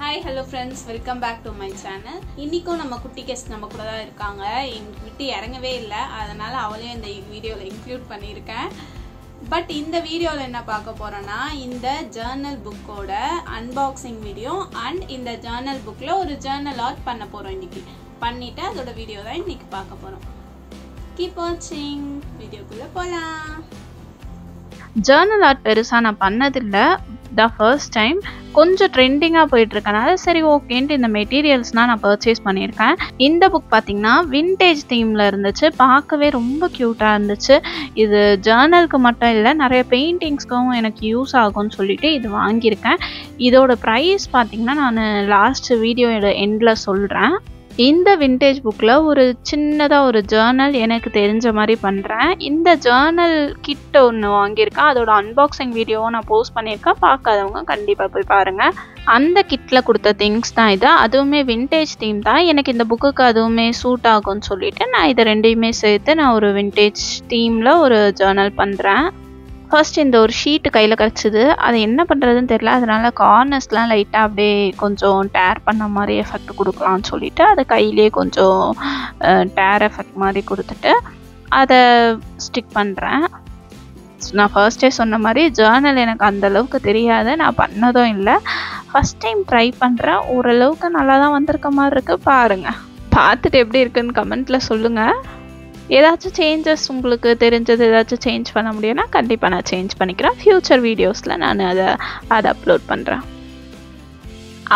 Hi, hello friends, welcome back to my channel. இன்னைக்கும் நம்ம குட்டி கெஸ்ட் நம்ம கூட தான் இருக்காங்க. விட்டு இறங்கவே இல்லை, அதனால அவளையும் இந்த வீடியோவில் இன்க்ளூட் பண்ணியிருக்கேன். பட் இந்த வீடியோவில் என்ன பார்க்க போறோம்னா இந்த ஜர்னல் புக்கோட அன்பாக்சிங் வீடியோ அண்ட் இந்த ஜர்னல் புக்கில் ஒரு ஜர்னல் ஆர்ட் பண்ண போகிறோம். இன்னைக்கு பண்ணிட்டு அதோட வீடியோ தான் இன்னைக்கு பார்க்க போகிறோம். கீப் வாட்சிங், வீடியோக்குள்ளே போகலாம். ஜர்னல் ஆர்ட் பெருசாக நான் பண்ணதில்லை, த ஃபர்ஸ்ட் டைம். கொஞ்சம் ட்ரெண்டிங்காக போயிட்டுருக்கனால சரி ஓகேன்ட்டு இந்த மெட்டீரியல்ஸ்னால் நான் பர்ச்சேஸ் பண்ணியிருக்கேன். இந்த புக் பார்த்திங்கன்னா விண்டேஜ் தீமில் இருந்துச்சு, பார்க்கவே ரொம்ப க்யூட்டாக இருந்துச்சு. இது ஜர்னலுக்கு மட்டும் இல்லை, நிறைய பெயிண்டிங்ஸ்க்கும் எனக்கு யூஸ் ஆகும்னு சொல்லிட்டு இது வாங்கியிருக்கேன். இதோட ப்ரைஸ் பார்த்திங்கன்னா நான் லாஸ்ட் வீடியோட எண்டில் சொல்கிறேன். இந்த விண்டேஜ் புக்கில் ஒரு சின்னதாக ஒரு ஜேர்னல் எனக்கு தெரிஞ்ச மாதிரி பண்ணுறேன். இந்த ஜேர்னல் கிட் ஒன்று வாங்கியிருக்கேன், அதோட அன்பாக்சிங் வீடியோவும் நான் போஸ்ட் பண்ணியிருக்கேன். பார்க்காதவங்க கண்டிப்பாக போய் பாருங்கள். அந்த கிட்டில் கொடுத்த திங்ஸ் தான் இது, அதுவுமே விண்டேஜ் தீம் தான். எனக்கு இந்த புக்குக்கு அதுவுமே சூட் ஆகும்னு சொல்லிவிட்டு நான் இதை ரெண்டையுமே சேர்த்து நான் ஒரு விண்டேஜ் தீமில் ஒரு ஜேர்னல் பண்ணுறேன். ஃபர்ஸ்ட் இந்த ஒரு ஷீட்டு கையில் கிடச்சிது, அது என்ன பண்ணுறதுன்னு தெரியல, அதனால் கார்னர்ஸ்லாம் லைட்டாக அப்படியே கொஞ்சம் டேர் பண்ண மாதிரி எஃபெக்ட் கொடுக்கலான்னு சொல்லிவிட்டு அதை கையிலேயே கொஞ்சம் டேர் எஃபெக்ட் மாதிரி கொடுத்துட்டு அதை ஸ்டிக் பண்ணுறேன். நான் ஃபர்ஸ்டே சொன்ன மாதிரி ஜேர்னல் எனக்கு அந்தளவுக்கு தெரியாது, நான் பண்ணதும் இல்லை, ஃபஸ்ட் டைம் ட்ரை பண்ணுறேன். ஓரளவுக்கு நல்லா தான் வந்திருக்க மாதிரி இருக்குது. பாருங்கள், பார்த்துட்டு எப்படி இருக்குன்னு கமெண்ட்டில் சொல்லுங்கள். ஏதாச்சும் சேஞ்சஸ் உங்களுக்கு தெரிஞ்சது ஏதாச்சும் சேஞ்ச் பண்ண முடியும்னா கண்டிப்பாக நான் சேஞ்ச் பண்ணிக்கிறேன். ஃப்யூச்சர் வீடியோஸில் நான் அதை அப்லோட் பண்ணுறேன்.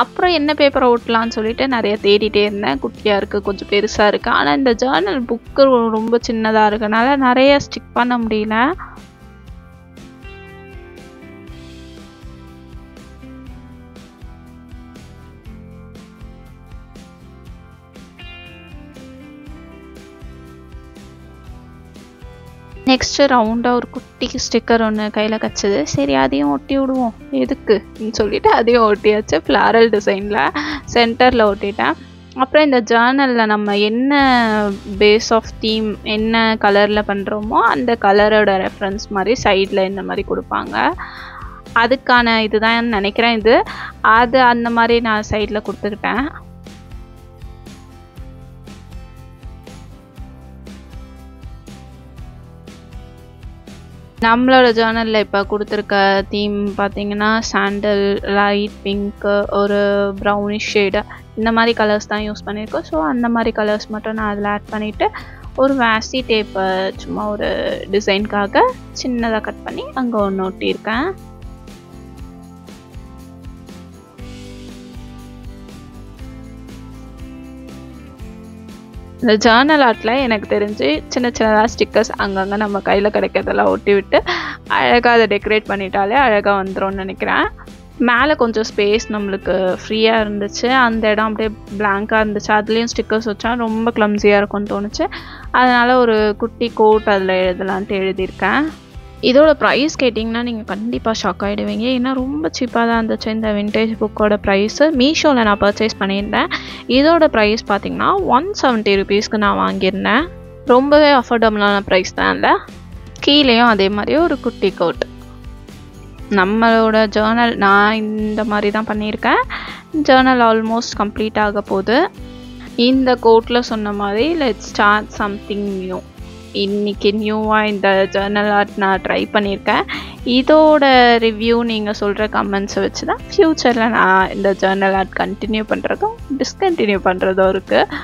அப்புறம் என்ன பேப்பரை ஓட்டலான்னு சொல்லிட்டு நிறைய தேடிட்டே இருந்தேன். குட்டியாக இருக்குது, கொஞ்சம் பெருசாக இருக்குது. ஆனால் இந்த ஜேர்னல் புக்கு ரொம்ப சின்னதாக இருக்கனால நிறைய ஸ்டிக் பண்ண முடியல. நெக்ஸ்ட்டு ரவுண்டாக ஒரு குட்டி ஸ்டிக்கர் ஒன்று கையில் கிடச்சிது. சரி அதையும் ஒட்டி விடுவோம் எதுக்குன்னு சொல்லிவிட்டு அதையும் ஒட்டியாச்சு. ஃப்ளாரல் டிசைனில் சென்டரில் ஒட்டிட்டேன். அப்புறம் இந்த ஜேர்னலில் நம்ம என்ன பேஸ் ஆஃப் தீம் என்ன கலரில் பண்ணுறோமோ அந்த கலரோட ரெஃபரன்ஸ் மாதிரி சைடில் இந்த மாதிரி கொடுப்பாங்க. அதுக்கான இதுதான் நினைக்கிறேன் இது. அது அந்த மாதிரி நான் சைடில் கொடுத்துக்கிட்டேன். நம்மளோட ஜேர்னலில் இப்போ கொடுத்துருக்க தீம் பார்த்திங்கன்னா சாண்டல், லைட் பிங்க்கு, ஒரு ப்ரௌனிஷ் ஷேடு, இந்த மாதிரி கலர்ஸ் தான் யூஸ் பண்ணியிருக்கோம். ஸோ அந்த மாதிரி கலர்ஸ் மட்டும் நான் அதில் ஆட் பண்ணிவிட்டு ஒரு வேசி டேப்பை சும்மா ஒரு டிசைனுக்காக சின்னதாக கட் பண்ணி அங்கே ஒன்று ஒட்டியிருக்கேன். இந்த ஜேர்னல் ஆர்ட்டில் எனக்கு தெரிஞ்சு சின்ன சின்னதாக ஸ்டிக்கர்ஸ் அங்கங்கே நம்ம கையில் கிடைக்கிறதெல்லாம் ஒட்டி விட்டு அழகாக அதை டெக்கரேட் பண்ணிட்டாலே அழகாக வந்துடும்னு நினைக்கிறேன். மேலே கொஞ்சம் ஸ்பேஸ் நம்மளுக்கு ஃப்ரீயாக இருந்துச்சு, அந்த இடம் அப்படியே பிளாங்காக இருந்துச்சு. அதுலேயும் ஸ்டிக்கர்ஸ் வச்சா ரொம்ப க்ளம்ஸியாக இருக்கும்னு தோணுச்சு. அதனால் ஒரு குட்டி கோட் அதில் எழுதலான்ட்டு எழுதியிருக்கேன். இதோட ப்ரைஸ் கேட்டிங்கன்னா நீங்கள் கண்டிப்பாக ஷாக் ஆகிடுவீங்க, ஏன்னா ரொம்ப சீப்பாக தான் இருந்துச்சு இந்த விண்டேஜ் புக்கோட ப்ரைஸு. மீஷோவில் நான் பர்ச்சேஸ் பண்ணியிருந்தேன். இதோட ப்ரைஸ் பார்த்திங்கன்னா 170 ருபீஸ்க்கு நான் வாங்கியிருந்தேன். ரொம்பவே அஃபோர்டபுளான ப்ரைஸ் தான் இல்லை. கீழேயும் அதே மாதிரி ஒரு குட்டி கோட். நம்மளோட ஜேர்னல் நான் இந்த மாதிரி தான் பண்ணியிருக்கேன். ஜேர்னல் ஆல்மோஸ்ட் கம்ப்ளீட் ஆக போகுது. இந்த கோட்டில் சொன்ன மாதிரி லெட்ஸ் ஸ்டார்ட் சம்திங் நியூ. இன்றைக்கி நியூவாக இந்த ஜேர்னல் ஆர்ட் நான் ட்ரை பண்ணியிருக்கேன். இதோட ரிவ்யூ நீங்கள் சொல்கிற கமெண்ட்ஸை வச்சு தான் ஃப்யூச்சரில் நான் இந்த ஜேர்னல் ஆர்ட் கண்டினியூ பண்ணுறதும் டிஸ்கண்டினியூ பண்ணுறதும் இருக்குது.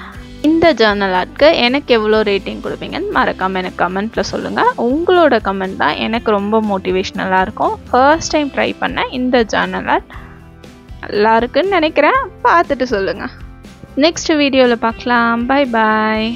இந்த ஜேர்னல் ஆர்ட்க்கு எனக்கு எவ்வளோ ரேட்டிங் கொடுப்பீங்கன்னு மறக்காமல் எனக்கு கமெண்ட்டில் சொல்லுங்கள். உங்களோட கமெண்ட் தான் எனக்கு ரொம்ப மோட்டிவேஷ்னலாக இருக்கும். ஃபர்ஸ்ட் டைம் ட்ரை பண்ண இந்த ஜேர்னல் ஆர்ட் நல்லா இருக்குன்னு நினைக்கிறேன். பார்த்துட்டு சொல்லுங்கள். நெக்ஸ்ட் வீடியோவில் பார்க்கலாம். Bye bye.